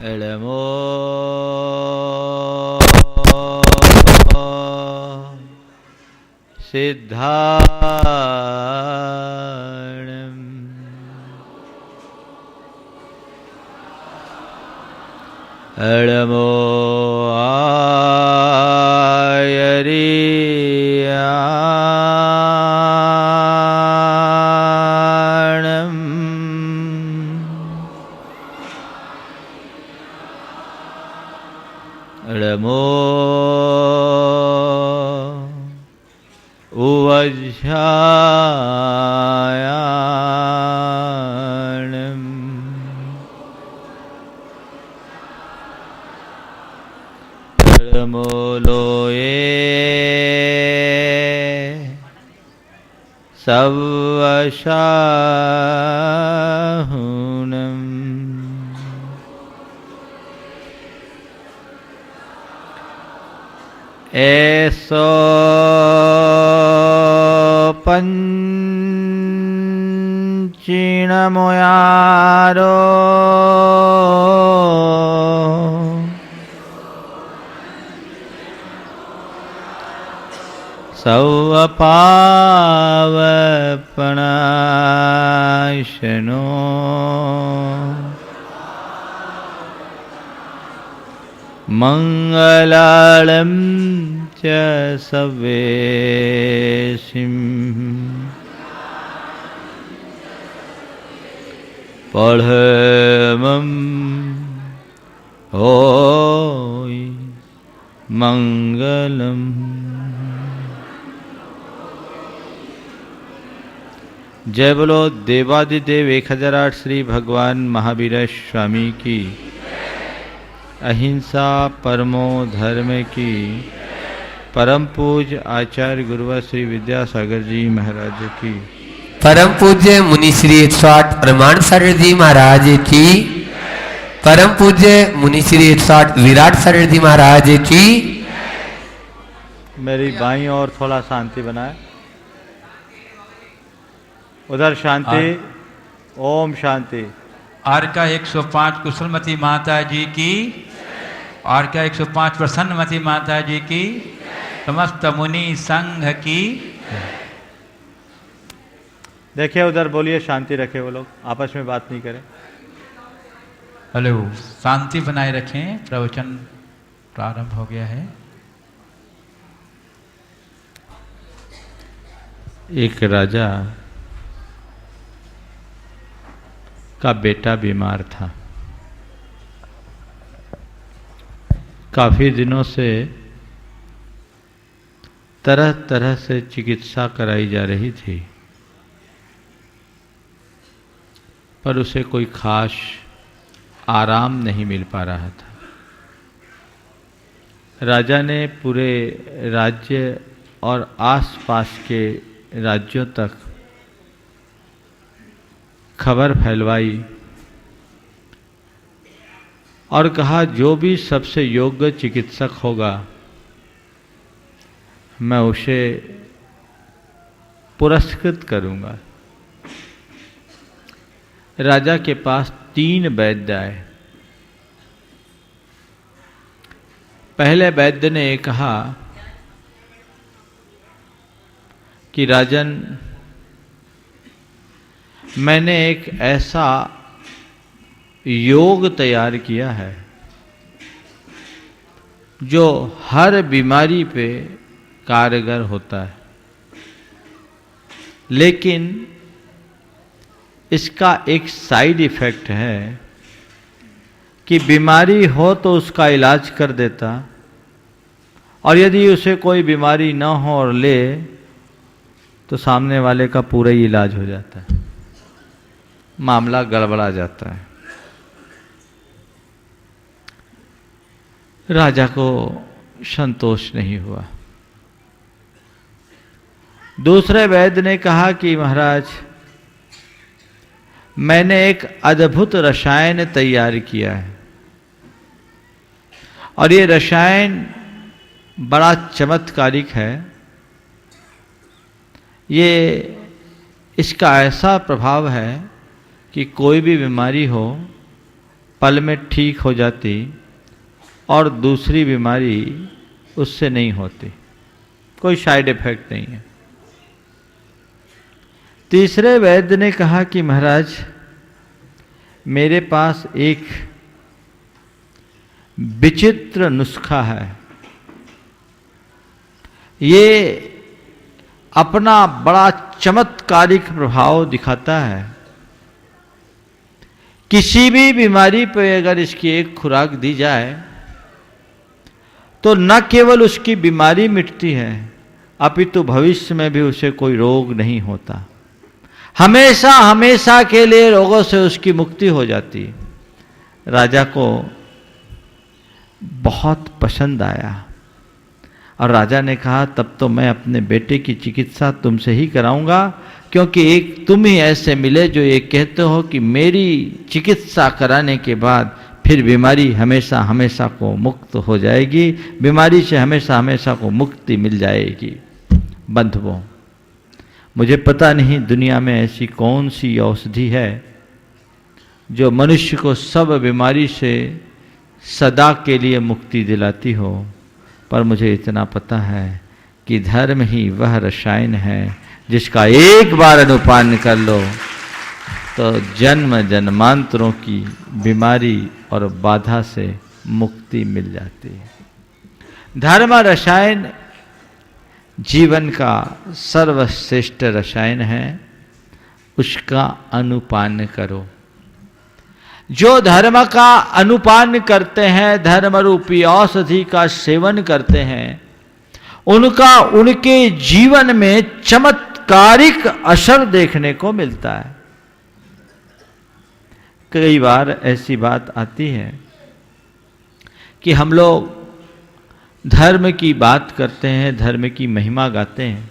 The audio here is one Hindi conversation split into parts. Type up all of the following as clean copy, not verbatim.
एडमो सिद्धाणम् एडमो आयरियाणम् एडमो उवज्झायाणम् एडमो लोये सवशाहुनम् ऐसो पंचीणमुयारो सौवपावपणाशनो मंगलालम च सवेशिम् पढ़मं होय मंगलम। जय बोलो देवादिदेव 1008 श्री भगवान महावीर स्वामी की, अहिंसा परमो धर्म की, परम पूज्य आचार्य गुरुवर श्री विद्यासागर जी महाराज की, परम पूज्य मुनि श्री 108 प्रमाण सागर जी महाराज की, परम पूज्य मुनि श्री 108 विराट सागर जी महाराज की। मेरी बाईं ओर थोड़ा शांति बनाए, उधर शांति। ओम शांति। आर का 105 कुशलमती माता जी की, आर का 105 प्रसन्नमती माता जी की, समस्त मुनि संघ की। देखिए उधर, बोलिए, शांति रखे वो लोग, आपस में बात नहीं करें। हेलो, शांति बनाए रखें। प्रवचन प्रारंभ हो गया है। एक राजा का बेटा बीमार था। काफी दिनों से तरह तरह से चिकित्सा कराई जा रही थी, पर उसे कोई खास आराम नहीं मिल पा रहा था। राजा ने पूरे राज्य और आसपास के राज्यों तक खबर फैलवाई और कहा, जो भी सबसे योग्य चिकित्सक होगा मैं उसे पुरस्कृत करूंगा। राजा के पास 3 वैद्य आए। पहले वैद्य ने कहा कि राजन, मैंने एक ऐसा योग तैयार किया है जो हर बीमारी पे कारगर होता है, लेकिन इसका एक साइड इफेक्ट है कि बीमारी हो तो उसका इलाज कर देता, और यदि उसे कोई बीमारी न हो और ले तो सामने वाले का पूरा ही इलाज हो जाता है, मामला गड़बड़ा जाता है। राजा को संतोष नहीं हुआ। दूसरे वैद्य ने कहा कि महाराज, मैंने एक अद्भुत रसायन तैयार किया है और ये रसायन बड़ा चमत्कारिक है। ये इसका ऐसा प्रभाव है कि कोई भी बीमारी हो पल में ठीक हो जाती और दूसरी बीमारी उससे नहीं होती, कोई साइड इफेक्ट नहीं है। तीसरे वैद्य ने कहा कि महाराज मेरे पास एक विचित्र नुस्खा है, ये अपना बड़ा चमत्कारिक प्रभाव दिखाता है। किसी भी बीमारी पर अगर इसकी एक खुराक दी जाए तो न केवल उसकी बीमारी मिटती है अपितु भविष्य में भी उसे कोई रोग नहीं होता, हमेशा हमेशा के लिए रोगों से उसकी मुक्ति हो जाती। राजा को बहुत पसंद आया और राजा ने कहा तब तो मैं अपने बेटे की चिकित्सा तुमसे ही कराऊंगा, क्योंकि एक तुम ही ऐसे मिले जो ये कहते हो कि मेरी चिकित्सा कराने के बाद फिर बीमारी हमेशा हमेशा को मुक्त हो जाएगी, बीमारी से हमेशा हमेशा को मुक्ति मिल जाएगी। बंधुओं, मुझे पता नहीं दुनिया में ऐसी कौन सी औषधि है जो मनुष्य को सब बीमारी से सदा के लिए मुक्ति दिलाती हो, पर मुझे इतना पता है कि धर्म ही वह रसायन है जिसका एक बार अनुपान कर लो तो जन्म जन्मांतरों की बीमारी और बाधा से मुक्ति मिल जाती है। धर्म रसायन जीवन का सर्वश्रेष्ठ रसायन है, उसका अनुपान करो। जो धर्म का अनुपान करते हैं, धर्म रूपी औषधि का सेवन करते हैं, उनका उनके जीवन में चमत्कारिक असर देखने को मिलता है। कई बार ऐसी बात आती है कि हम लोग धर्म की बात करते हैं, धर्म की महिमा गाते हैं,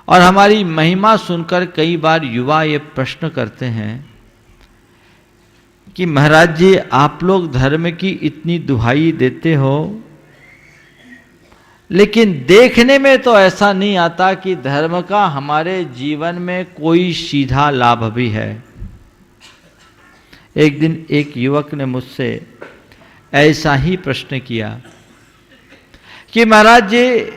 और हमारी महिमा सुनकर कई बार युवा ये प्रश्न करते हैं कि महाराज जी आप लोग धर्म की इतनी दुहाई देते हो, लेकिन देखने में तो ऐसा नहीं आता कि धर्म का हमारे जीवन में कोई सीधा लाभ भी है। एक दिन एक युवक ने मुझसे ऐसा ही प्रश्न किया कि महाराज जी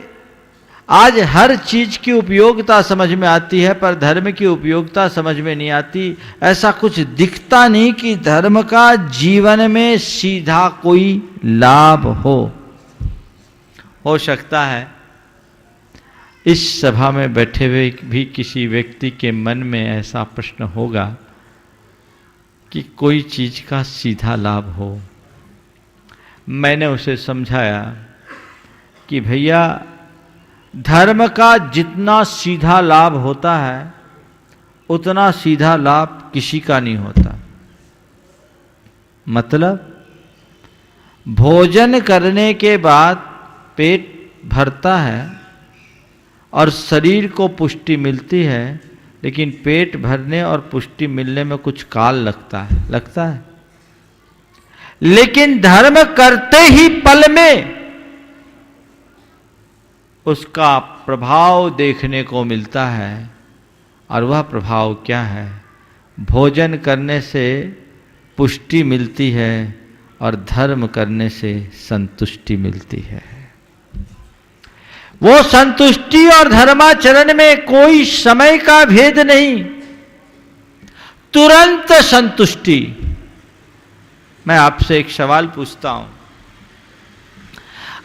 आज हर चीज की उपयोगिता समझ में आती है पर धर्म की उपयोगिता समझ में नहीं आती, ऐसा कुछ दिखता नहीं कि धर्म का जीवन में सीधा कोई लाभ हो सकता है इस सभा में बैठे हुए भी किसी व्यक्ति के मन में ऐसा प्रश्न होगा कि कोई चीज का सीधा लाभ हो। मैंने उसे समझाया कि भैया धर्म का जितना सीधा लाभ होता है उतना सीधा लाभ किसी का नहीं होता। मतलब भोजन करने के बाद पेट भरता है और शरीर को पुष्टि मिलती है, लेकिन पेट भरने और पुष्टि मिलने में कुछ काल लगता है। लेकिन धर्म करते ही पल में उसका प्रभाव देखने को मिलता है, और वह प्रभाव क्या है? भोजन करने से पुष्टि मिलती है और धर्म करने से संतुष्टि मिलती है। वो संतुष्टि और धर्माचरण में कोई समय का भेद नहीं, तुरंत संतुष्टि। मैं आपसे एक सवाल पूछता हूं,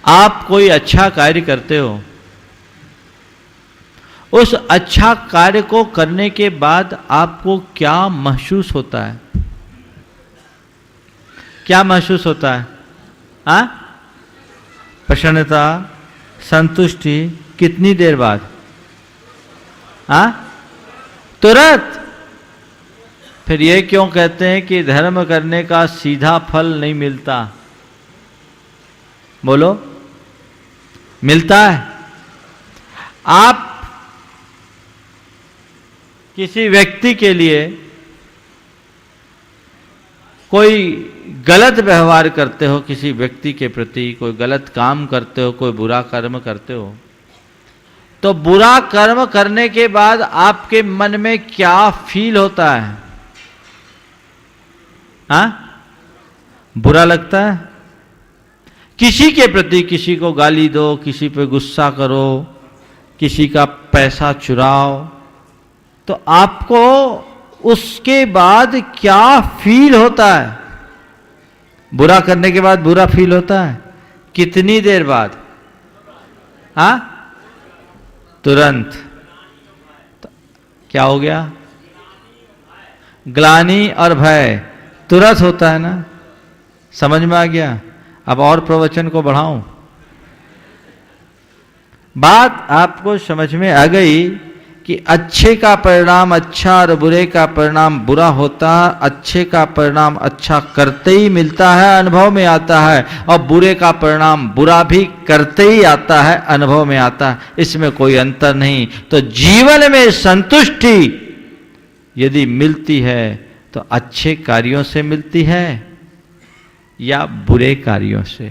आप कोई अच्छा कार्य करते हो, उस अच्छा कार्य को करने के बाद आपको क्या महसूस होता है? क्या महसूस होता है? प्रसन्नता, संतुष्टि। कितनी देर बाद? तुरंत। फिर ये क्यों कहते हैं कि धर्म करने का सीधा फल नहीं मिलता? बोलो, मिलता है। आप किसी व्यक्ति के लिए कोई गलत व्यवहार करते हो, किसी व्यक्ति के प्रति कोई गलत काम करते हो, कोई बुरा कर्म करते हो, तो बुरा कर्म करने के बाद आपके मन में क्या फील होता है? हाँ, बुरा लगता है। किसी के प्रति किसी को गाली दो, किसी पे गुस्सा करो, किसी का पैसा चुराओ, तो आपको उसके बाद क्या फील होता है? बुरा करने के बाद बुरा फील होता है। कितनी देर बाद? हाँ, तुरंत। तो क्या हो गया? ग्लानि और भय तुरंत होता है ना। समझ में आ गया? अब और प्रवचन को बढ़ाऊं? बात आपको समझ में आ गई कि अच्छे का परिणाम अच्छा और बुरे का परिणाम बुरा होता है। अच्छे का परिणाम अच्छा करते ही मिलता है, अनुभव में आता है, और बुरे का परिणाम बुरा भी करते ही आता है, अनुभव में आता है। इसमें कोई अंतर नहीं। तो जीवन में संतुष्टि यदि मिलती है तो अच्छे कार्यों से मिलती है या बुरे कार्यों से?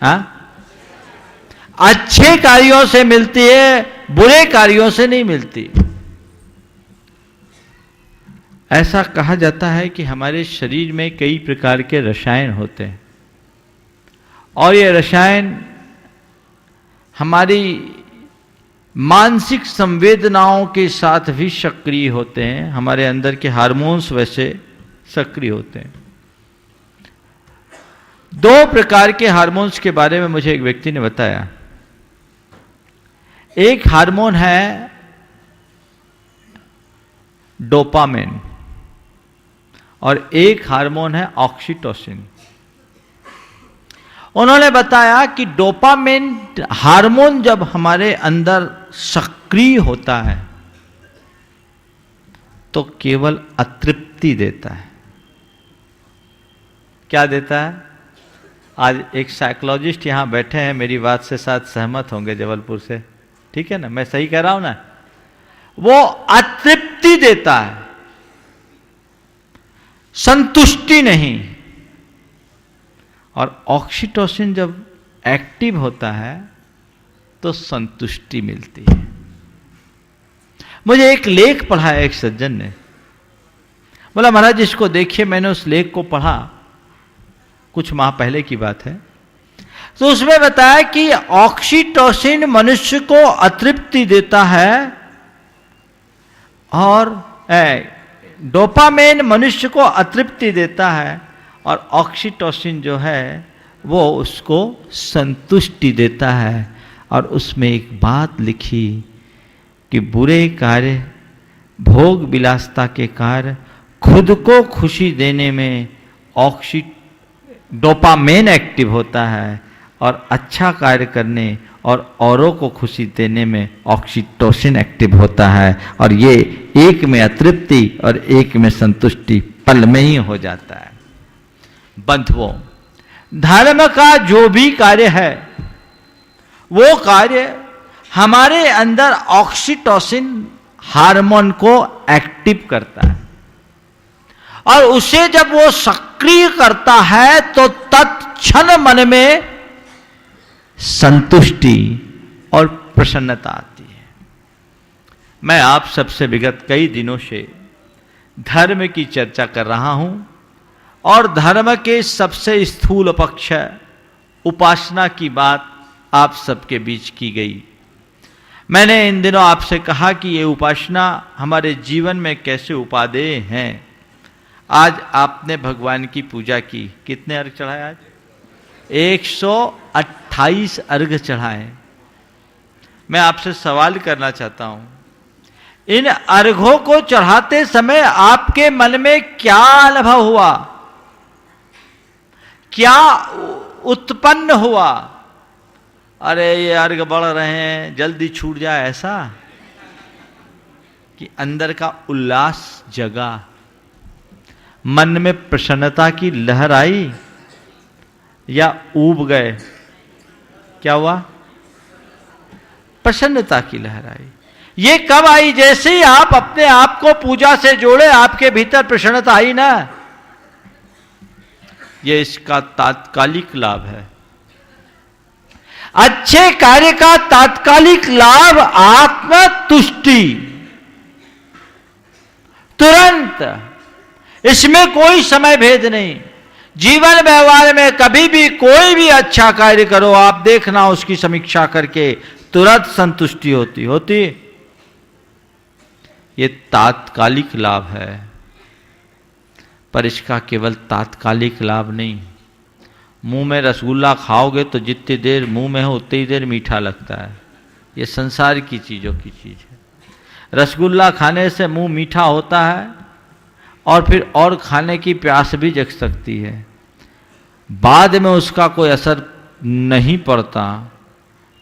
हाँ, अच्छे कार्यों से मिलती है, बुरे कार्यों से नहीं मिलती। ऐसा कहा जाता है कि हमारे शरीर में कई प्रकार के रसायन होते हैं, और ये रसायन हमारी मानसिक संवेदनाओं के साथ भी सक्रिय होते हैं। हमारे अंदर के हार्मोन्स वैसे सक्रिय होते हैं। दो प्रकार के हार्मोन्स के बारे में मुझे एक व्यक्ति ने बताया। एक हार्मोन है डोपामिन और एक हार्मोन है ऑक्सीटोसिन। उन्होंने बताया कि डोपामिन हार्मोन जब हमारे अंदर सक्रिय होता है तो केवल अतृप्ति देता है। क्या देता है? आज एक साइकोलॉजिस्ट यहां बैठे हैं, मेरी बात से साथ सहमत होंगे, जबलपुर से। ठीक है ना? मैं सही कह रहा हूं ना? वो अतृप्ति देता है, संतुष्टि नहीं। और ऑक्सीटोसिन जब एक्टिव होता है तो संतुष्टि मिलती है। मुझे एक लेख पढ़ा है एक सज्जन ने, बोला महाराज इसको देखिए। मैंने उस लेख को पढ़ा, कुछ माह पहले की बात है। तो उसमें बताया कि ऑक्सीटोसिन मनुष्य को अतृप्ति देता है और डोपामिन मनुष्य को अतृप्ति देता है, और ऑक्सीटोसिन जो है वो उसको संतुष्टि देता है। और उसमें एक बात लिखी कि बुरे कार्य, भोग विलासता के कार्य, खुद को खुशी देने में डोपामिन एक्टिव होता है, और अच्छा कार्य करने और औरों को खुशी देने में ऑक्सीटोसिन एक्टिव होता है। और ये एक में अतृप्ति और एक में संतुष्टि पल में ही हो जाता है। बंधुओं, धर्म का जो भी कार्य है वो कार्य हमारे अंदर ऑक्सीटोसिन हार्मोन को एक्टिव करता है, और उसे जब वो सक्रिय करता है तो तत्क्षण मन में संतुष्टि और प्रसन्नता आती है। मैं आप सबसे विगत कई दिनों से धर्म की चर्चा कर रहा हूं, और धर्म के सबसे स्थूल पक्ष उपासना की बात आप सबके बीच की गई। मैंने इन दिनों आपसे कहा कि ये उपासना हमारे जीवन में कैसे उपादेय हैं। आज आपने भगवान की पूजा की, कितने अर्घ चढ़ाए? आज 128 अर्घ चढ़ाए। मैं आपसे सवाल करना चाहता हूं, इन अर्घों को चढ़ाते समय आपके मन में क्या अनुभव हुआ, क्या उत्पन्न हुआ? अरे ये अर्घ बढ़ रहे हैं, जल्दी छूट जाए, ऐसा? कि अंदर का उल्लास जगा, मन में प्रसन्नता की लहर आई, या ऊब गए? क्या हुआ? प्रसन्नता की लहर आई। ये कब आई? जैसे ही आप अपने आप को पूजा से जोड़े, आपके भीतर प्रसन्नता आई ना। ये इसका तात्कालिक लाभ है। अच्छे कार्य का तात्कालिक लाभ आत्म तुष्टि, तुरंत इसमें कोई समय भेद नहीं। जीवन व्यवहार में कभी भी कोई भी अच्छा कार्य करो, आप देखना उसकी समीक्षा करके तुरंत संतुष्टि होती। ये तात्कालिक लाभ है, पर इसका केवल तात्कालिक लाभ नहीं। मुंह में रसगुल्ला खाओगे तो जितनी देर मुंह में हो उतनी देर मीठा लगता है। ये संसार की चीजों की चीज है। रसगुल्ला खाने से मुंह मीठा होता है और फिर और खाने की प्यास भी जग सकती है, बाद में उसका कोई असर नहीं पड़ता।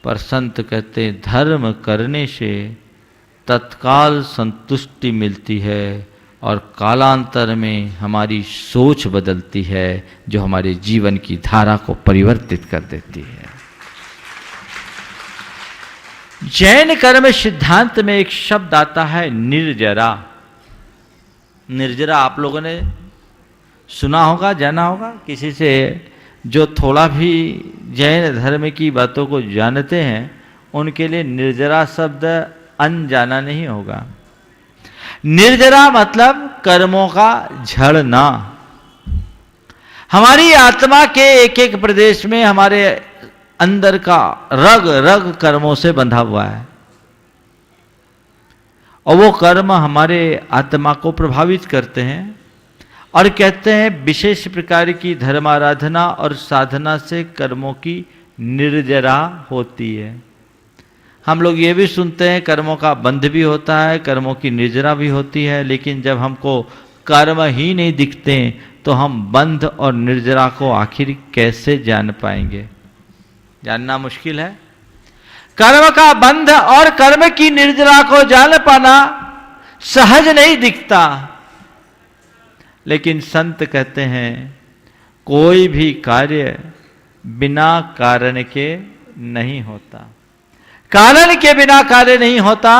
पर संत कहते हैं धर्म करने से तत्काल संतुष्टि मिलती है और कालांतर में हमारी सोच बदलती है, जो हमारे जीवन की धारा को परिवर्तित कर देती है। जैन कर्म सिद्धांत में एक शब्द आता है निर्जरा। निर्जरा आप लोगों ने सुना होगा, जाना होगा किसी से जो थोड़ा भी जैन धर्म की बातों को जानते हैं, उनके लिए निर्जरा शब्द अनजाना नहीं होगा। निर्जरा मतलब कर्मों का झड़ना। हमारी आत्मा के एक एक प्रदेश में हमारे अंदर का रग रग कर्मों से बंधा हुआ है, और वो कर्म हमारे आत्मा को प्रभावित करते हैं। और कहते हैं विशेष प्रकार की धर्माराधना और साधना से कर्मों की निर्जरा होती है। हम लोग ये भी सुनते हैं कर्मों का बंध भी होता है, कर्मों की निर्जरा भी होती है, लेकिन जब हमको कर्म ही नहीं दिखते तो हम बंध और निर्जरा को आखिर कैसे जान पाएंगे? जानना मुश्किल है। कर्म का बंध और कर्म की निर्जरा को जान पाना सहज नहीं दिखता, लेकिन संत कहते हैं कोई भी कार्य बिना कारण के नहीं होता। कारण के बिना कार्य नहीं होता।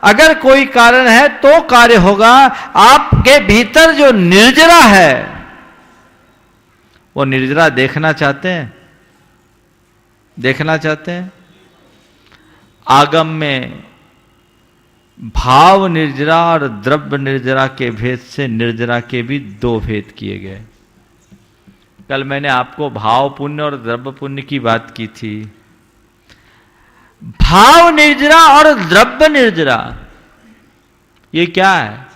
अगर कोई कारण है तो कार्य होगा। आपके भीतर जो निर्जरा है, वो निर्जरा देखना चाहते हैं? देखना चाहते हैं? आगम में भाव निर्जरा और द्रव्य निर्जरा के भेद से निर्जरा के भी दो भेद किए गए। कल मैंने आपको भाव पुण्य और द्रव्य पुण्य की बात की थी। भाव निर्जरा और द्रव्य निर्जरा ये क्या है?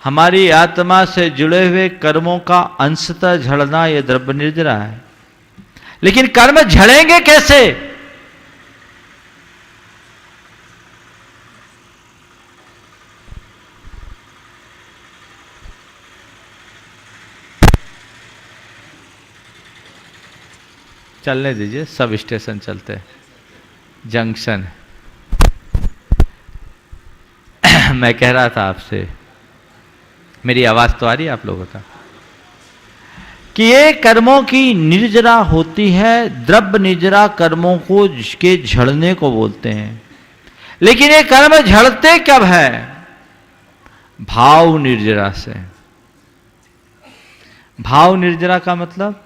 हमारी आत्मा से जुड़े हुए कर्मों का अंशतः झड़ना, यह द्रव्य निर्जरा है। लेकिन कर्म झड़ेंगे कैसे? चलने दीजिए, सब स्टेशन चलते हैं, जंक्शन। मैं कह रहा था आपसे, मेरी आवाज तो आ रही है आप लोगों का, कि ये कर्मों की निर्जरा होती है। द्रव्य निर्जरा कर्मों को के झड़ने को बोलते हैं। लेकिन ये कर्म झड़ते कब है? भाव निर्जरा से। भाव निर्जरा का मतलब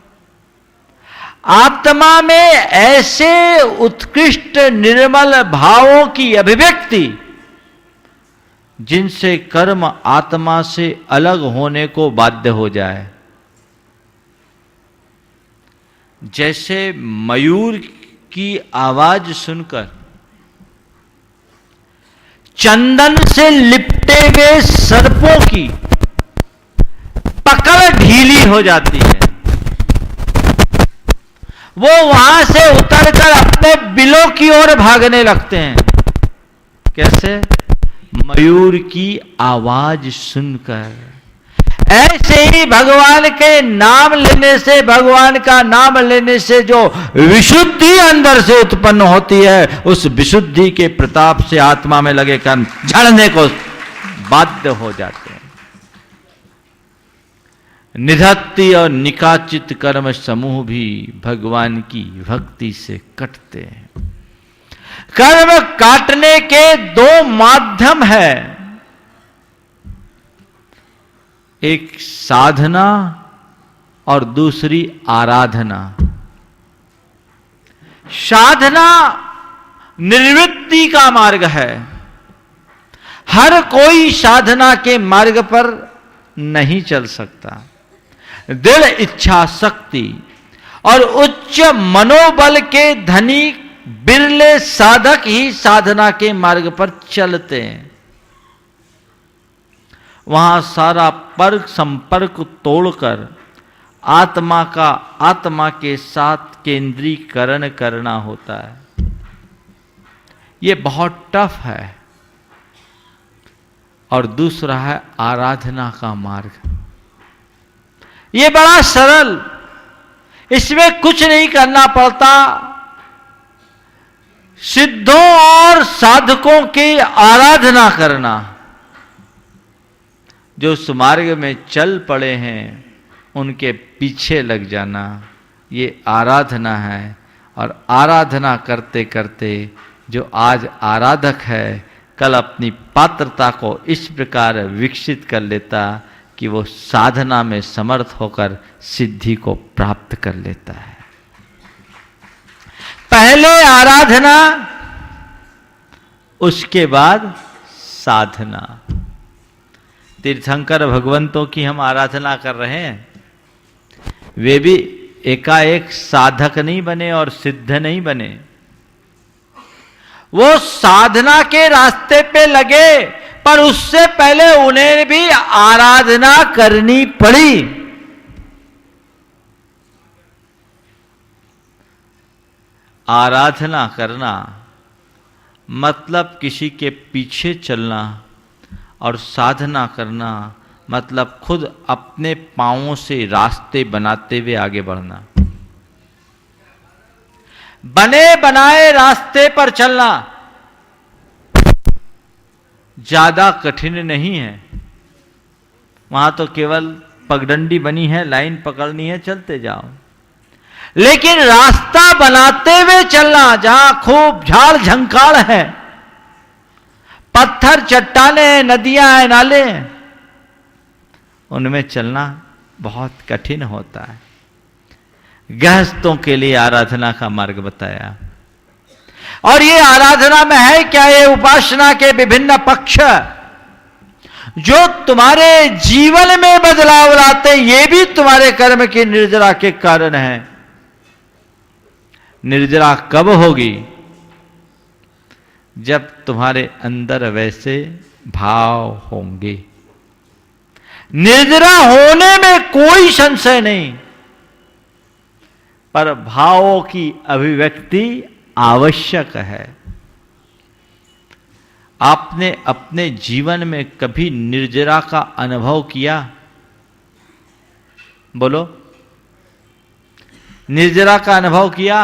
आत्मा में ऐसे उत्कृष्ट निर्मल भावों की अभिव्यक्ति जिनसे कर्म आत्मा से अलग होने को बाध्य हो जाए। जैसे मयूर की आवाज सुनकर चंदन से लिपटे हुए सर्पों की पकड़ ढीली हो जाती है। वो वहां से उतरकर अपने बिलों की ओर भागने लगते हैं। कैसे? मयूर की आवाज सुनकर। ऐसे ही भगवान के नाम लेने से, भगवान का नाम लेने से जो विशुद्धि अंदर से उत्पन्न होती है, उस विशुद्धि के प्रताप से आत्मा में लगे कर्म झड़ने को बाध्य हो जाते हैं। निधत्ति और निकाचित कर्म समूह भी भगवान की भक्ति से कटते हैं। कर्म काटने के दो माध्यम है, एक साधना और दूसरी आराधना। साधना निर्वृत्ति का मार्ग है। हर कोई साधना के मार्ग पर नहीं चल सकता। दृढ़ इच्छा शक्ति और उच्च मनोबल के धनी बिरले साधक ही साधना के मार्ग पर चलते हैं। वहां सारा परक संपर्क तोड़कर आत्मा के साथ केंद्रीकरण करना होता है। ये बहुत टफ है। और दूसरा है आराधना का मार्ग। ये बड़ा सरल, इसमें कुछ नहीं करना पड़ता। सिद्धों और साधकों की आराधना करना। जो उस मार्ग में चल पड़े हैं उनके पीछे लग जाना, ये आराधना है। और आराधना करते करते जो आज आराधक है कल अपनी पात्रता को इस प्रकार विकसित कर लेता कि वो साधना में समर्थ होकर सिद्धि को प्राप्त कर लेता है। पहले आराधना, उसके बाद साधना। तीर्थंकर भगवंतों की हम आराधना कर रहे हैं, वे भी एकाएक साधक नहीं बने और सिद्ध नहीं बने। वो साधना के रास्ते पे लगे, पर उससे पहले उन्हें भी आराधना करनी पड़ी। आराधना करना मतलब किसी के पीछे चलना, और साधना करना मतलब खुद अपने पांवों से रास्ते बनाते हुए आगे बढ़ना। बने बनाए रास्ते पर चलना ज्यादा कठिन नहीं है। वहां तो केवल पगडंडी बनी है, लाइन पकड़नी है, चलते जाओ। लेकिन रास्ता बनाते हुए चलना, जहां खूब झाड़ झंकाड़ है, पत्थर चट्टाने हैं, नदियां हैं, नाले हैं, उनमें चलना बहुत कठिन होता है। गृहस्थों के लिए आराधना का मार्ग बताया। और ये आराधना में है क्या? ये उपासना के विभिन्न पक्ष जो तुम्हारे जीवन में बदलाव लाते, ये भी तुम्हारे कर्म की निर्जरा के कारण है। निर्जरा कब होगी? जब तुम्हारे अंदर वैसे भाव होंगे। निर्जरा होने में कोई संशय नहीं, पर भावों की अभिव्यक्ति आवश्यक है। आपने अपने जीवन में कभी निर्जरा का अनुभव किया? बोलो, निर्जरा का अनुभव किया?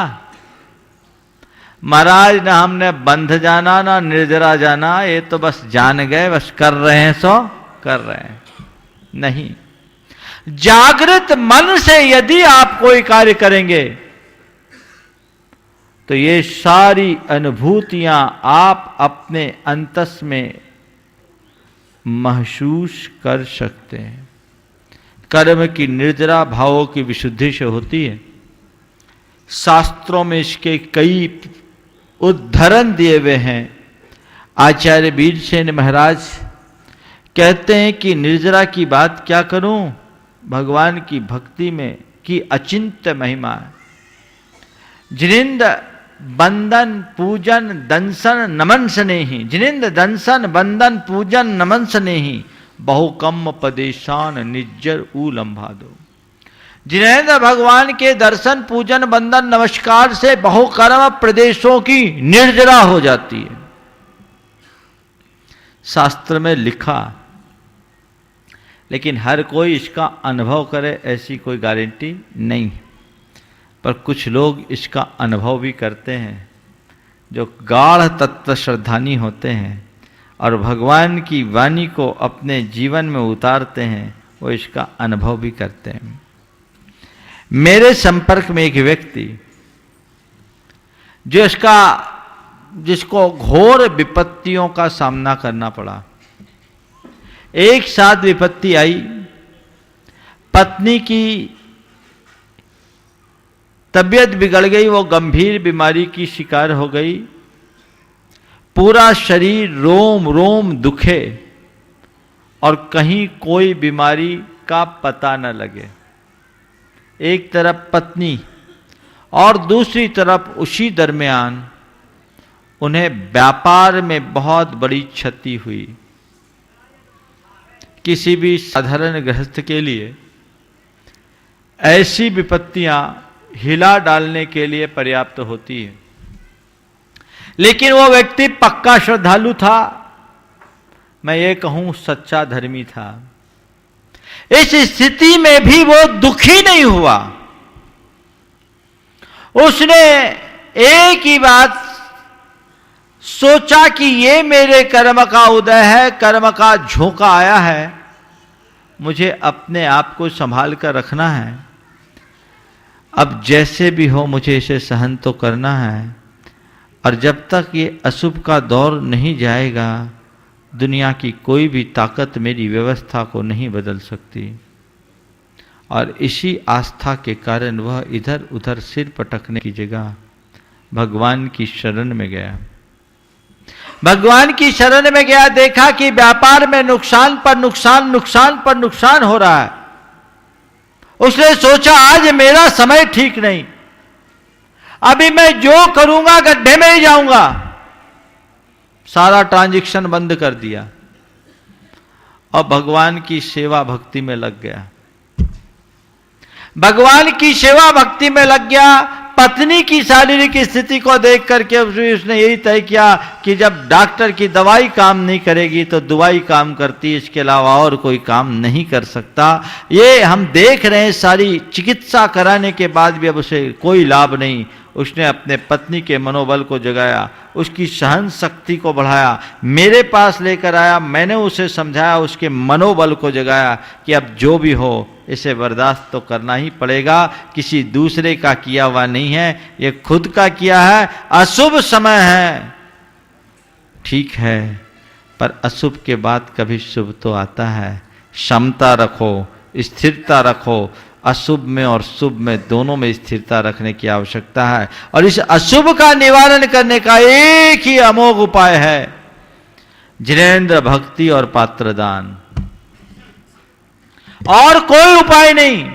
महाराज ना हमने बंध जाना ना निर्जरा जाना, ये तो बस जान गए, बस कर रहे हैं सो कर रहे हैं। नहीं, जागृत मन से यदि आप कोई कार्य करेंगे तो ये सारी अनुभूतियां आप अपने अंतस में महसूस कर सकते हैं। कर्म की निर्जरा भावों की विशुद्धि से होती है। शास्त्रों में इसके कई उद्धरण दिए हुए हैं। आचार्य वीरसेन महाराज कहते हैं कि निर्जरा की बात क्या करूं, भगवान की भक्ति में की अचिंत्य महिमा है। जिनिंद बंदन पूजन दंसन नमन स्नेही, जिनिंद दंसन बंदन पूजन नमन स्नेही, बहुकम पदेशान निज्जर ऊ लंभादो। जिनेंद्र भगवान के दर्शन पूजन बंदन नमस्कार से बहुकर्म प्रदेशों की निर्जरा हो जाती है। शास्त्र में लिखा, लेकिन हर कोई इसका अनुभव करे ऐसी कोई गारंटी नहीं। पर कुछ लोग इसका अनुभव भी करते हैं, जो गाढ़ तत्व श्रद्धानी होते हैं और भगवान की वाणी को अपने जीवन में उतारते हैं, वो इसका अनुभव भी करते हैं। मेरे संपर्क में एक व्यक्ति जो जिसको घोर विपत्तियों का सामना करना पड़ा। एक साथ विपत्ति आई, पत्नी की तबीयत बिगड़ गई, वो गंभीर बीमारी की शिकार हो गई, पूरा शरीर रोम रोम दुखे और कहीं कोई बीमारी का पता न लगे। एक तरफ पत्नी और दूसरी तरफ उसी दरमियान उन्हें व्यापार में बहुत बड़ी क्षति हुई। किसी भी साधारण गृहस्थ के लिए ऐसी विपत्तियां हिला डालने के लिए पर्याप्त होती है, लेकिन वो व्यक्ति पक्का श्रद्धालु था, मैं ये कहूं सच्चा धर्मी था। इस स्थिति में भी वो दुखी नहीं हुआ। उसने एक ही बात सोचा कि ये मेरे कर्म का उदय है, कर्म का झोंका आया है, मुझे अपने आप को संभाल कर रखना है। अब जैसे भी हो मुझे इसे सहन तो करना है, और जब तक ये अशुभ का दौर नहीं जाएगा दुनिया की कोई भी ताकत मेरी व्यवस्था को नहीं बदल सकती। और इसी आस्था के कारण वह इधर उधर सिर पटकने की जगह भगवान की शरण में गया। भगवान की शरण में गया, देखा कि व्यापार में नुकसान पर नुकसान, नुकसान पर नुकसान हो रहा है। उसने सोचा आज मेरा समय ठीक नहीं, अभी मैं जो करूंगा गड्ढे में ही जाऊंगा। सारा ट्रांजैक्शन बंद कर दिया और भगवान की सेवा भक्ति में लग गया। भगवान की सेवा भक्ति में लग गया। पत्नी की शारीरिक स्थिति को देख करके उसने यही तय किया कि जब डॉक्टर की दवाई काम नहीं करेगी तो दवाई काम करती, इसके अलावा और कोई काम नहीं कर सकता। ये हम देख रहे हैं, सारी चिकित्सा कराने के बाद भी अब उसे कोई लाभ नहीं। उसने अपने पत्नी के मनोबल को जगाया, उसकी सहन शक्ति को बढ़ाया, मेरे पास लेकर आया, मैंने उसे समझाया, उसके मनोबल को जगाया कि अब जो भी हो इसे बर्दाश्त तो करना ही पड़ेगा, किसी दूसरे का किया हुआ नहीं है, ये खुद का किया है। अशुभ समय है, ठीक है, पर अशुभ के बाद कभी शुभ तो आता है। क्षमता रखो, स्थिरता रखो, अशुभ में और शुभ में दोनों में स्थिरता रखने की आवश्यकता है। और इस अशुभ का निवारण करने का एक ही अमोघ उपाय है, जिनेंद्र भक्ति और पात्रदान, और कोई उपाय नहीं।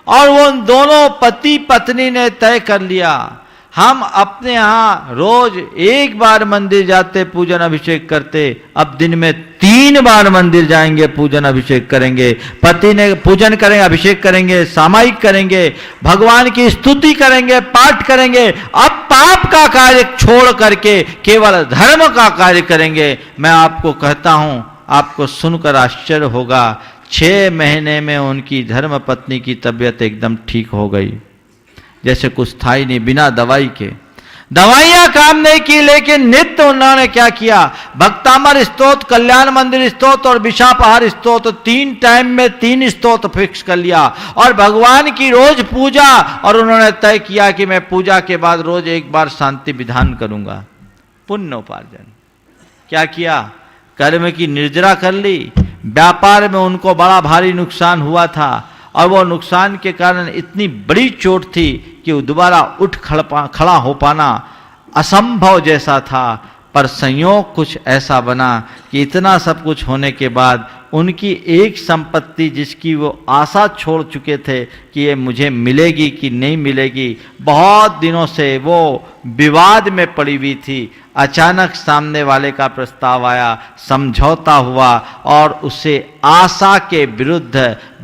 और वो दोनों पति पत्नी ने तय कर लिया, हम अपने यहां रोज एक बार मंदिर जाते, पूजन अभिषेक करते, अब दिन में 3 बार मंदिर जाएंगे, पूजन अभिषेक करेंगे। पति ने पूजन करेंगे, अभिषेक करेंगे, सामायिक करेंगे, भगवान की स्तुति करेंगे, पाठ करेंगे। अब पाप का कार्य छोड़ करके केवल धर्म का कार्य करेंगे। मैं आपको कहता हूं, आपको सुनकर आश्चर्य होगा, 6 महीने में उनकी धर्म पत्नी की तबीयत एकदम ठीक हो गई, जैसे कुछ था ही नहीं, बिना दवाई के। दवाइयां काम नहीं की, लेकिन नित्य उन्होंने क्या किया, भक्तामर स्तोत्र, कल्याण मंदिर स्तोत्र और विशापहार स्तोत्र, 3 टाइम में 3 स्तोत्र फिक्स कर लिया। और भगवान की रोज पूजा, और उन्होंने तय किया कि मैं पूजा के बाद रोज एक बार शांति विधान करूंगा, पुण्य उपार्जन। क्या किया, कर्म की निर्जरा कर ली। व्यापार में उनको बड़ा भारी नुकसान हुआ था, और वो नुकसान के कारण इतनी बड़ी चोट थी कि वो दोबारा उठ खड़ा हो पाना असंभव जैसा था। पर संयोग कुछ ऐसा बना कि इतना सब कुछ होने के बाद उनकी एक संपत्ति जिसकी वो आशा छोड़ चुके थे कि ये मुझे मिलेगी कि नहीं मिलेगी, बहुत दिनों से वो विवाद में पड़ी हुई थी। अचानक सामने वाले का प्रस्ताव आया, समझौता हुआ, और उसे आशा के विरुद्ध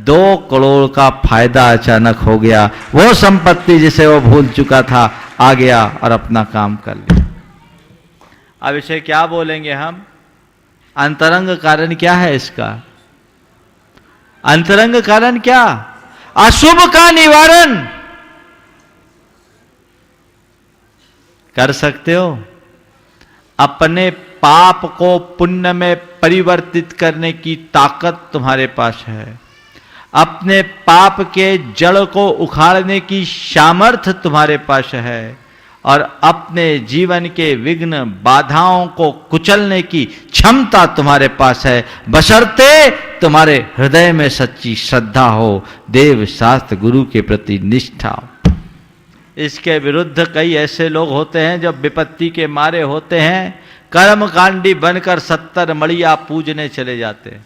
2 करोड़ का फायदा अचानक हो गया। वो संपत्ति जिसे वो भूल चुका था आ गया और अपना काम कर लिया। अब इसे क्या बोलेंगे हम? अंतरंग कारण क्या है इसका? अंतरंग कारण क्या? अशुभ का निवारण कर सकते हो। अपने पाप को पुण्य में परिवर्तित करने की ताकत तुम्हारे पास है। अपने पाप के जड़ को उखाड़ने की सामर्थ्य तुम्हारे पास है, और अपने जीवन के विघ्न बाधाओं को कुचलने की क्षमता तुम्हारे पास है, बशर्ते तुम्हारे हृदय में सच्ची श्रद्धा हो, देव शास्त्र गुरु के प्रति निष्ठा हो। इसके विरुद्ध कई ऐसे लोग होते हैं जो विपत्ति के मारे होते हैं, कर्मकांडी बनकर 70 मड़िया पूजने चले जाते हैं।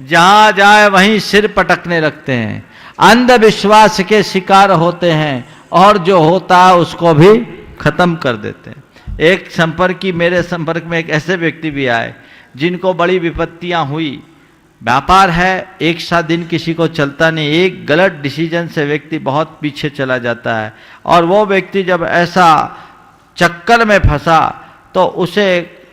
जहां जाए वहीं सिर पटकने लगते हैं, अंधविश्वास के शिकार होते हैं और जो होता है उसको भी खत्म कर देते हैं। एक संपर्की, मेरे संपर्क में एक ऐसे व्यक्ति भी आए जिनको बड़ी विपत्तियां हुई। व्यापार है, एक साथ दिन किसी को चलता नहीं, एक गलत डिसीजन से व्यक्ति बहुत पीछे चला जाता है। और वो व्यक्ति जब ऐसा चक्कर में फंसा तो उसे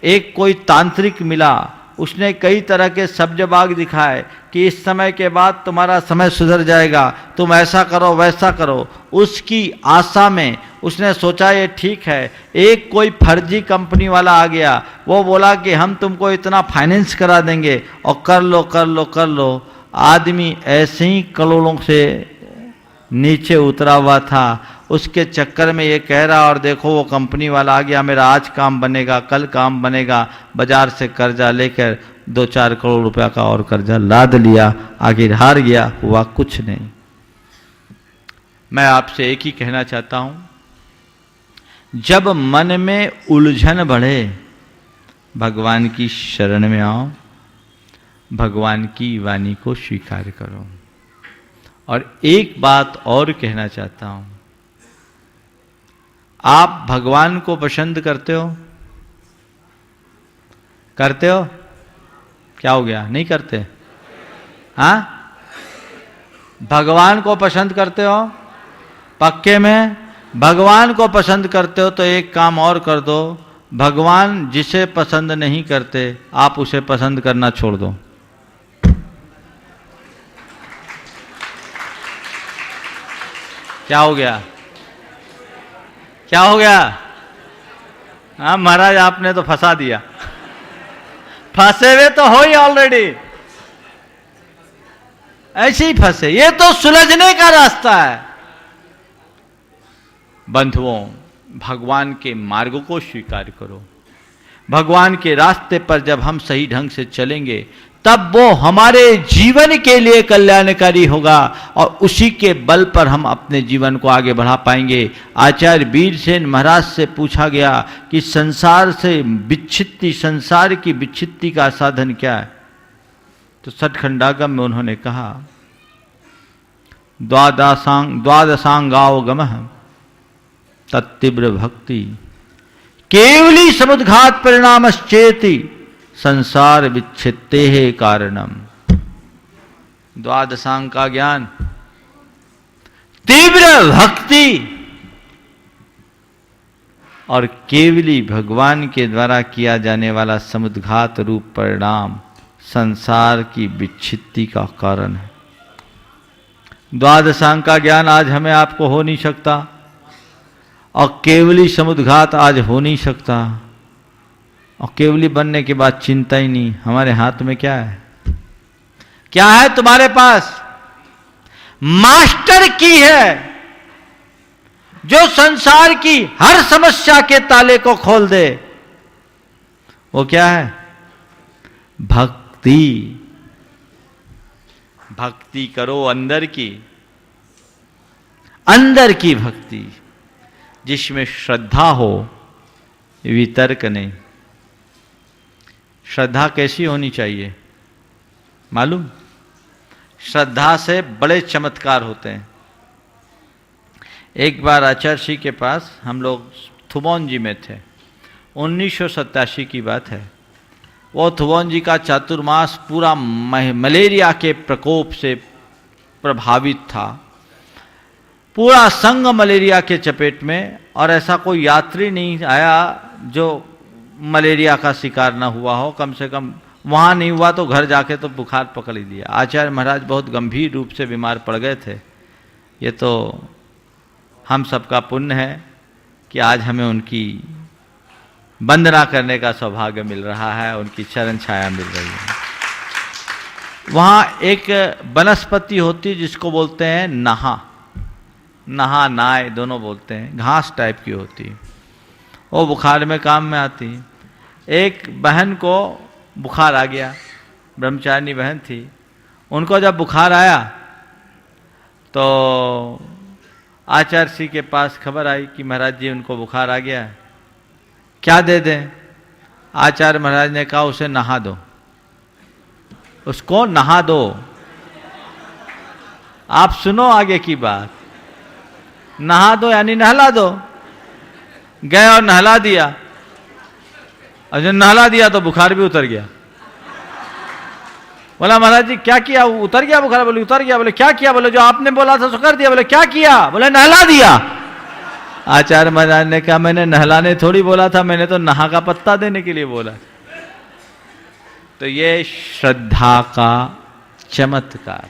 एक कोई तांत्रिक मिला, उसने कई तरह के सब्जबाग दिखाए कि इस समय के बाद तुम्हारा समय सुधर जाएगा, तुम ऐसा करो वैसा करो। उसकी आशा में उसने सोचा ये ठीक है। एक कोई फर्जी कंपनी वाला आ गया, वो बोला कि हम तुमको इतना फाइनेंस करा देंगे और कर लो कर लो कर लो। आदमी ऐसे ही करोड़ों से नीचे उतरा हुआ था, उसके चक्कर में ये कह रहा, और देखो वो कंपनी वाला आ गया, मेरा आज काम बनेगा कल काम बनेगा। बाजार से कर्जा लेकर 2-4 करोड़ रुपया का और कर्जा लाद लिया, आखिर हार गया, हुआ कुछ नहीं। मैं आपसे एक ही कहना चाहता हूं, जब मन में उलझन बढ़े भगवान की शरण में आओ, भगवान की वाणी को स्वीकार करो। और एक बात और कहना चाहता हूं, आप भगवान को पसंद करते हो? करते हो? क्या हो गया, नहीं करते? हाँ, भगवान को पसंद करते हो? पक्के में भगवान को पसंद करते हो तो एक काम और कर दो, भगवान जिसे पसंद नहीं करते आप उसे पसंद करना छोड़ दो। क्या हो गया, क्या हो गया? हाँ महाराज, आपने तो फंसा दिया। फंसे हुए तो हो ही ऑलरेडी, ऐसे ही फंसे। ये तो सुलझने का रास्ता है। बंधुओं, भगवान के मार्ग को स्वीकार करो। भगवान के रास्ते पर जब हम सही ढंग से चलेंगे तब वो हमारे जीवन के लिए कल्याणकारी होगा और उसी के बल पर हम अपने जीवन को आगे बढ़ा पाएंगे। आचार्य वीरसेन महाराज से पूछा गया कि संसार से विच्छित्ति, संसार की विच्छित्ति का साधन क्या है? तो सठखंडागम में उन्होंने कहा, द्वादशांगावगमः तत्तीव्र भक्ति केवली समुद्घात परिणामश्चेति संसार विच्छित्ते है कारणम। द्वादशांग का ज्ञान, तीव्र भक्ति और केवली भगवान के द्वारा किया जाने वाला समुद्घात रूप परिणाम संसार की विच्छित्ति का कारण है। द्वादशांग का ज्ञान आज हमें आपको हो नहीं सकता और केवली समुद्घात आज हो नहीं सकता, और केवली बनने के बाद चिंता ही नहीं। हमारे हाथ में क्या है? क्या है तुम्हारे पास? मास्टर की है जो संसार की हर समस्या के ताले को खोल दे। वो क्या है? भक्ति। भक्ति करो अंदर की, अंदर की भक्ति जिसमें श्रद्धा हो, वितर्क नहीं। श्रद्धा कैसी होनी चाहिए मालूम? श्रद्धा से बड़े चमत्कार होते हैं। एक बार आचार्य श्री के पास हम लोग थुबोन जी में थे, 1987 की बात है। वो थुबोन जी का चातुर्मास पूरा मलेरिया के प्रकोप से प्रभावित था। पूरा संघ मलेरिया के चपेट में, और ऐसा कोई यात्री नहीं आया जो मलेरिया का शिकार ना हुआ हो। कम से कम वहाँ नहीं हुआ तो घर जाके तो बुखार पकड़ ही लिया। आचार्य महाराज बहुत गंभीर रूप से बीमार पड़ गए थे। ये तो हम सबका पुण्य है कि आज हमें उनकी वंदना करने का सौभाग्य मिल रहा है, उनकी चरण छाया मिल रही है। वहाँ एक वनस्पति होती जिसको बोलते हैं नहा, नहा नाय दोनों बोलते हैं, घास टाइप की होती, वो बुखार में काम में आती। एक बहन को बुखार आ गया, ब्रह्मचारिणी बहन थी। उनको जब बुखार आया तो आचार्य श्री के पास खबर आई कि महाराज जी उनको बुखार आ गया है, क्या दे दें? आचार्य महाराज ने कहा उसे नहा दो। उसको नहा दो। आप सुनो आगे की बात। नहा दो यानी नहला दो। गए और नहला दिया, और जब नहला दिया तो बुखार भी उतर गया। बोला महाराज जी क्या किया? उतर गया बुखार? बोले उतर गया। बोले क्या किया? बोले जो आपने बोला था सो कर दिया। बोले क्या किया? बोले नहला दिया। आचार्य महाराज ने कहा मैंने नहलाने थोड़ी बोला था, मैंने तो नहा का पत्ता देने के लिए बोला। तो ये श्रद्धा का चमत्कार।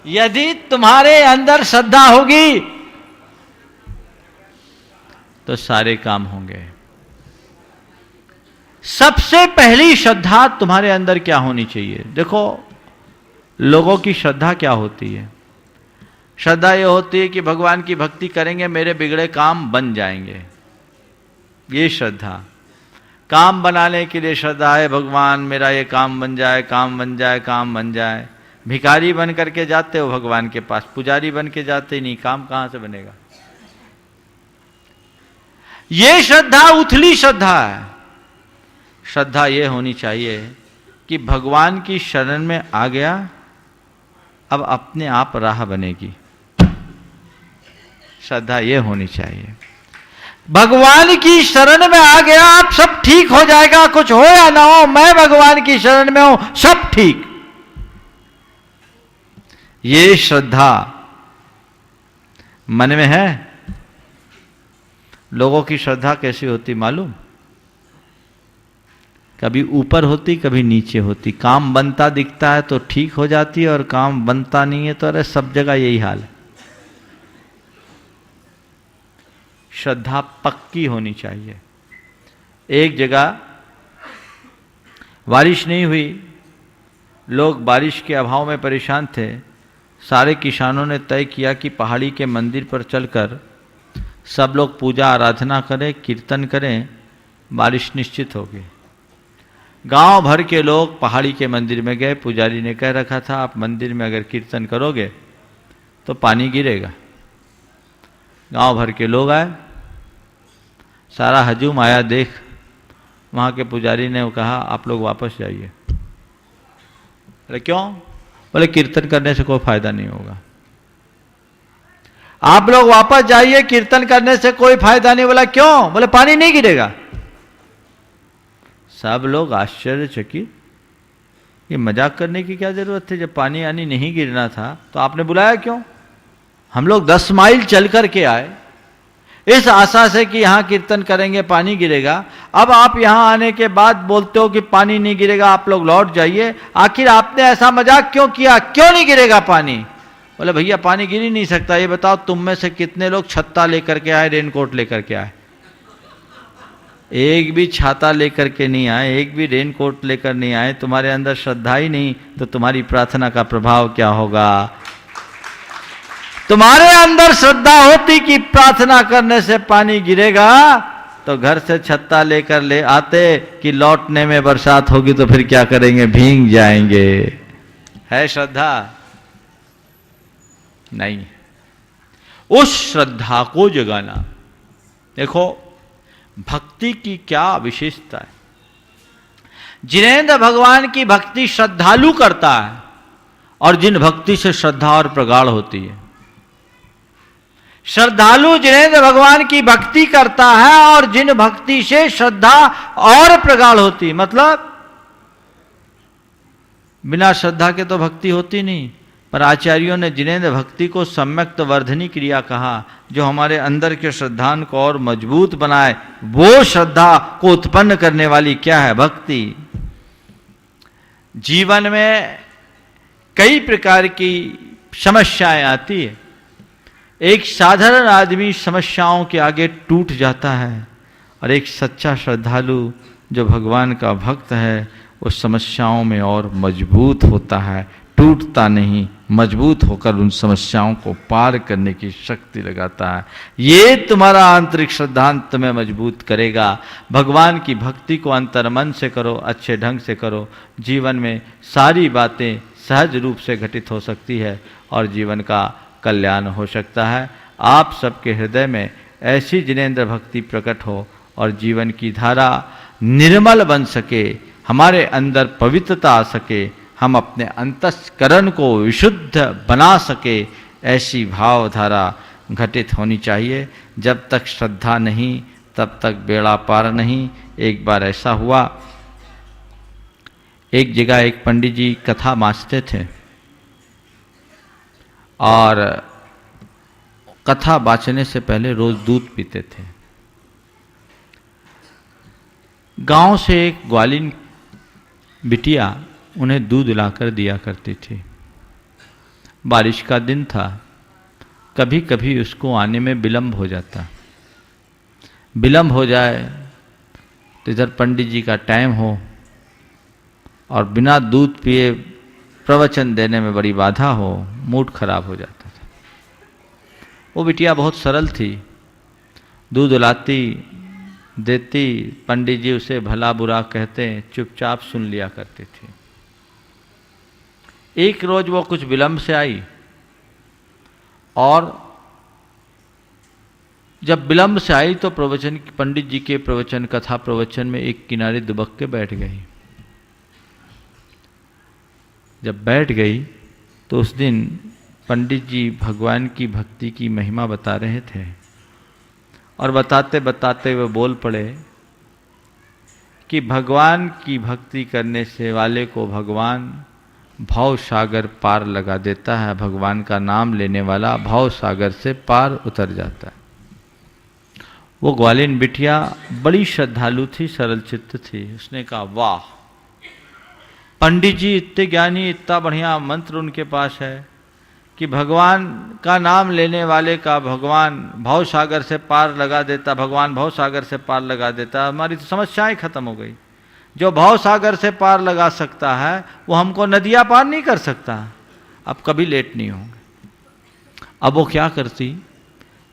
यदि तुम्हारे अंदर श्रद्धा होगी तो सारे काम होंगे। सबसे पहली श्रद्धा तुम्हारे अंदर क्या होनी चाहिए? देखो लोगों की श्रद्धा क्या होती है? श्रद्धा ये होती है कि भगवान की भक्ति करेंगे मेरे बिगड़े काम बन जाएंगे, ये श्रद्धा। काम बनाने के लिए श्रद्धा है, भगवान मेरा ये काम बन जाए, काम बन जाए, काम बन जाए। भिखारी बन करके जाते हो भगवान के पास, पुजारी बन के जाते ही नहीं, काम कहां से बनेगा? ये श्रद्धा उथली श्रद्धा है। श्रद्धा ये होनी चाहिए कि भगवान की शरण में आ गया, अब अपने आप राह बनेगी। श्रद्धा ये होनी चाहिए। भगवान की शरण में आ गया, अब सब ठीक हो जाएगा, कुछ हो या ना हो, मैं भगवान की शरण में हूं, सब ठीक। ये श्रद्धा मन में है। लोगों की श्रद्धा कैसी होती मालूम? कभी ऊपर होती, कभी नीचे होती। काम बनता दिखता है तो ठीक हो जाती है, और काम बनता नहीं है तो अरे सब जगह यही हाल है। श्रद्धा पक्की होनी चाहिए। एक जगह बारिश नहीं हुई, लोग बारिश के अभाव में परेशान थे। सारे किसानों ने तय किया कि पहाड़ी के मंदिर पर चलकर सब लोग पूजा आराधना करें, कीर्तन करें, बारिश निश्चित होगी। गांव भर के लोग पहाड़ी के मंदिर में गए। पुजारी ने कह रखा था आप मंदिर में अगर कीर्तन करोगे तो पानी गिरेगा। गांव भर के लोग आए, सारा हजूम आया देख। वहाँ के पुजारी ने कहा आप लोग वापस जाइए। अरे क्यों? बोले कीर्तन करने से कोई फायदा नहीं होगा। आप लोग वापस जाइए, कीर्तन करने से कोई फायदा नहीं। बोला क्यों? बोले पानी नहीं गिरेगा। सब लोग आश्चर्यचकित, ये मजाक करने की क्या जरूरत थी? जब पानी आनी नहीं गिरना था तो आपने बुलाया क्यों? हम लोग 10 माइल चल करके आए इस आशा से कि यहां कीर्तन करेंगे पानी गिरेगा। अब आप यहां आने के बाद बोलते हो कि पानी नहीं गिरेगा, आप लोग लौट जाइए। आखिर आपने ऐसा मजाक क्यों किया? क्यों नहीं गिरेगा पानी? बोले भैया पानी गिर ही नहीं सकता। ये बताओ तुम में से कितने लोग छत्ता लेकर के आए, रेनकोट लेकर के आए? एक भी छाता लेकर के नहीं आए, एक भी रेनकोट लेकर नहीं आए। तुम्हारे अंदर श्रद्धा ही नहीं तो तुम्हारी प्रार्थना का प्रभाव क्या होगा? तुम्हारे अंदर श्रद्धा होती कि प्रार्थना करने से पानी गिरेगा तो घर से छत्ता लेकर ले आते कि लौटने में बरसात होगी तो फिर क्या करेंगे? भीग जाएंगे। है श्रद्धा? नहीं। उस श्रद्धा को जगाना। देखो भक्ति की क्या विशेषता है। जिनेंद्र भगवान की भक्ति श्रद्धालु करता है, और जिन भक्ति से श्रद्धा और प्रगाढ़ होती है। श्रद्धालु जिनेंद्र भगवान की भक्ति करता है, और जिन भक्ति से श्रद्धा और प्रगाढ़ होती। मतलब बिना श्रद्धा के तो भक्ति होती नहीं। पर आचार्यों ने जिनेंद्र भक्ति को सम्यक्त वर्धनी क्रिया कहा, जो हमारे अंदर के श्रद्धान को और मजबूत बनाए। वो श्रद्धा को उत्पन्न करने वाली क्या है? भक्ति। जीवन में कई प्रकार की समस्याएं आती है। एक साधारण आदमी समस्याओं के आगे टूट जाता है, और एक सच्चा श्रद्धालु जो भगवान का भक्त है उस समस्याओं में और मजबूत होता है। टूटता नहीं, मजबूत होकर उन समस्याओं को पार करने की शक्ति लगाता है। ये तुम्हारा आंतरिक श्रद्धांत तुम्हें मजबूत करेगा। भगवान की भक्ति को अंतर्मन से करो, अच्छे ढंग से करो। जीवन में सारी बातें सहज रूप से घटित हो सकती है, और जीवन का कल्याण हो सकता है। आप सबके हृदय में ऐसी जिनेंद्र भक्ति प्रकट हो, और जीवन की धारा निर्मल बन सके, हमारे अंदर पवित्रता आ सके, हम अपने अंतःकरण को विशुद्ध बना सके, ऐसी भावधारा घटित होनी चाहिए। जब तक श्रद्धा नहीं तब तक बेड़ा पार नहीं। एक बार ऐसा हुआ, एक जगह एक पंडित जी कथा बाँचते थे और कथा बाँचने से पहले रोज दूध पीते थे। गांव से एक ग्वालिन बिटिया उन्हें दूध लाकर दिया करती थी। बारिश का दिन था, कभी कभी उसको आने में विलंब हो जाता। विलंब हो जाए तो इधर पंडित जी का टाइम हो और बिना दूध पिए प्रवचन देने में बड़ी बाधा हो, मूड खराब हो जाता था। वो बिटिया बहुत सरल थी, दूध लाती देती, पंडित जी उसे भला बुरा कहते चुपचाप सुन लिया करती थी। एक रोज वो कुछ विलंब से आई और जब विलंब से आई तो प्रवचन, पंडित जी के प्रवचन, कथा प्रवचन में एक किनारे दुबक के बैठ गई। जब बैठ गई तो उस दिन पंडित जी भगवान की भक्ति की महिमा बता रहे थे और बताते बताते वे बोल पड़े कि भगवान की भक्ति करने से वाले को भगवान भव सागर पार लगा देता है। भगवान का नाम लेने वाला भव सागर से पार उतर जाता है। वो ग्वालिन बिटिया बड़ी श्रद्धालु थी, सरल चित्त थी। उसने कहा, वाह पंडित जी इतने ज्ञानी, इतना बढ़िया मंत्र उनके पास है कि भगवान का नाम लेने वाले का भगवान भव सागर से पार लगा देता, भगवान भव सागर से पार लगा देता। हमारी तो समस्याएं खत्म हो गई। जो भव सागर से पार लगा सकता है वो हमको नदियां पार नहीं कर सकता। अब कभी लेट नहीं होंगे। अब वो क्या करती,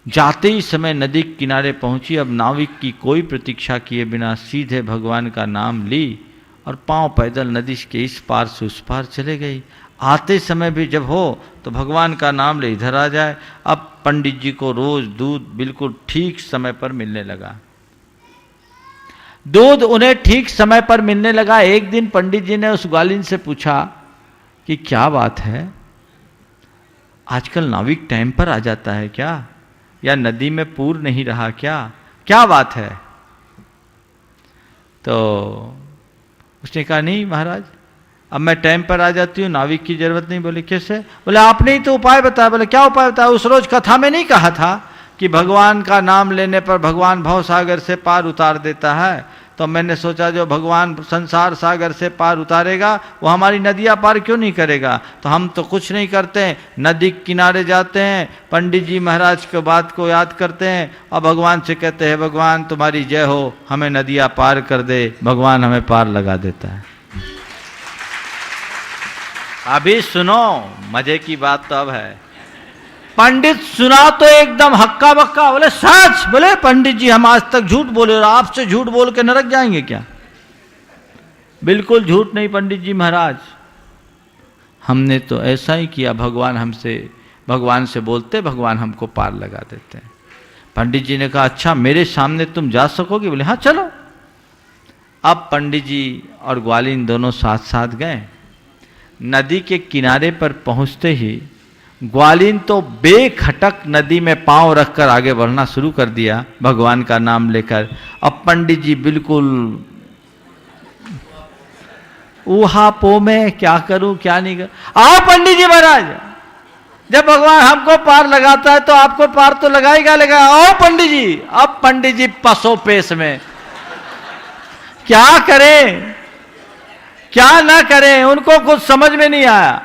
जाते ही समय नदी के किनारे पहुंची। अब नाविक की कोई प्रतीक्षा किए बिना सीधे भगवान का नाम ली और पांव पैदल नदी के इस पार से उस पार चले गई। आते समय भी जब हो तो भगवान का नाम ले इधर आ जाए। अब पंडित जी को रोज दूध बिल्कुल ठीक समय पर मिलने लगा। दूध उन्हें ठीक समय पर मिलने लगा। एक दिन पंडित जी ने उस ग्वालिन से पूछा कि क्या बात है, आजकल नाविक टाइम पर आ जाता है क्या, या नदी में पूर नहीं रहा क्या, क्या बात है? तो उसने कहा, नहीं महाराज, अब मैं टाइम पर आ जाती हूँ, नाविक की जरूरत नहीं। बोले कैसे? बोले आपने ही तो उपाय बताया। बोले क्या उपाय बताया? उस रोज कथा में नहीं कहा था कि भगवान का नाम लेने पर भगवान भव सागर से पार उतार देता है? तो मैंने सोचा जो भगवान संसार सागर से पार उतारेगा वो हमारी नदियाँ पार क्यों नहीं करेगा? तो हम तो कुछ नहीं करते, नदी किनारे जाते हैं, पंडित जी महाराज के बात को याद करते हैं और भगवान से कहते हैं, भगवान तुम्हारी जय हो, हमें नदियाँ पार कर दे। भगवान हमें पार लगा देता है। अभी सुनो, मजे की बात तो अब है। पंडित सुना तो एकदम हक्का बक्का, बोले सच? बोले पंडित जी हम आज तक झूठ बोले और आपसे झूठ बोल के नरक जाएंगे क्या? बिल्कुल झूठ नहीं पंडित जी महाराज, हमने तो ऐसा ही किया। भगवान से बोलते, भगवान हमको पार लगा देते हैं। पंडित जी ने कहा, अच्छा मेरे सामने तुम जा सकोगे? बोले हाँ चलो। अब पंडित जी और ग्वालिन दोनों साथ साथ गए। नदी के किनारे पर पहुंचते ही ग्वालिन तो बेखटक नदी में पांव रखकर आगे बढ़ना शुरू कर दिया भगवान का नाम लेकर। अब पंडित जी बिल्कुल ऊहापोह में, क्या करूं क्या नहीं करूं। आओ पंडित जी महाराज, जब भगवान हमको पार लगाता है तो आपको पार तो लगाएगा। आओ पंडित जी। अब पंडित जी पसो पेश में, क्या करें क्या ना करें, उनको कुछ समझ में नहीं आया।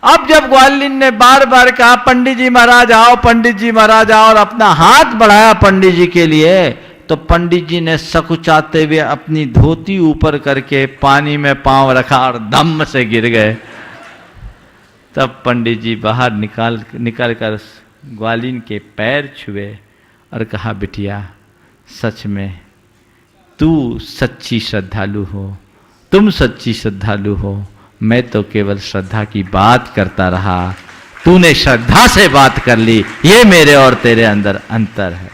अब जब ग्वालिन ने बार बार कहा, पंडित जी महाराज आओ, पंडित जी महाराज आओ, और अपना हाथ बढ़ाया पंडित जी के लिए, तो पंडित जी ने सकुचाते हुए अपनी धोती ऊपर करके पानी में पांव रखा और धम्म से गिर गए। तब पंडित जी बाहर निकाल कर ग्वालिन के पैर छुए और कहा, बिटिया सच में तू सच्ची श्रद्धालु हो, तुम सच्ची श्रद्धालु हो। मैं तो केवल श्रद्धा की बात करता रहा, तूने श्रद्धा से बात कर ली। ये मेरे और तेरे अंदर अंतर है,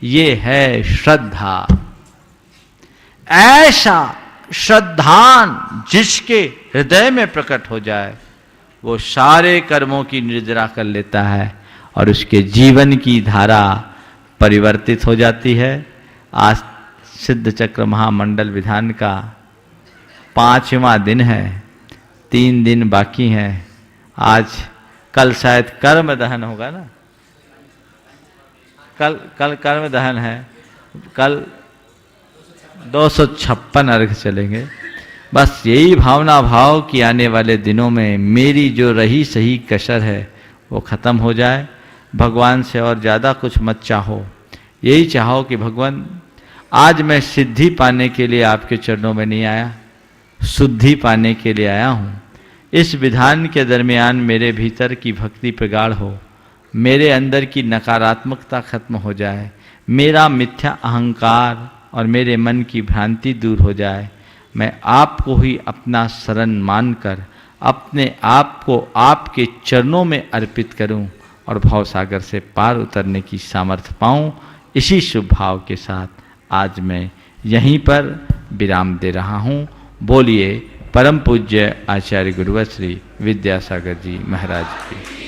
ये है श्रद्धा। ऐसा श्रद्धान जिसके हृदय में प्रकट हो जाए वो सारे कर्मों की निर्जरा कर लेता है और उसके जीवन की धारा परिवर्तित हो जाती है। आज सिद्ध चक्र महामंडल विधान का 5वां दिन है, 3 दिन बाकी हैं। आज कल शायद कर्म दहन होगा ना, कल कर्म दहन है, कल 256 अर्घ चलेंगे। बस यही भावना भाव कि आने वाले दिनों में मेरी जो रही सही कसर है वो ख़त्म हो जाए। भगवान से और ज़्यादा कुछ मत चाहो, यही चाहो कि भगवान आज मैं सिद्धि पाने के लिए आपके चरणों में नहीं आया, शुद्धि पाने के लिए आया हूँ। इस विधान के दरमियान मेरे भीतर की भक्ति प्रगाढ़ हो, मेरे अंदर की नकारात्मकता खत्म हो जाए, मेरा मिथ्या अहंकार और मेरे मन की भ्रांति दूर हो जाए। मैं आपको ही अपना शरण मानकर अपने आप को आपके चरणों में अर्पित करूं और भवसागर से पार उतरने की सामर्थ्य पाऊं। इसी शुभ भाव के साथ आज मैं यहीं पर विराम दे रहा हूं। बोलिए परम पूज्य आचार्य गुरुवर श्री विद्यासागर जी महाराज की।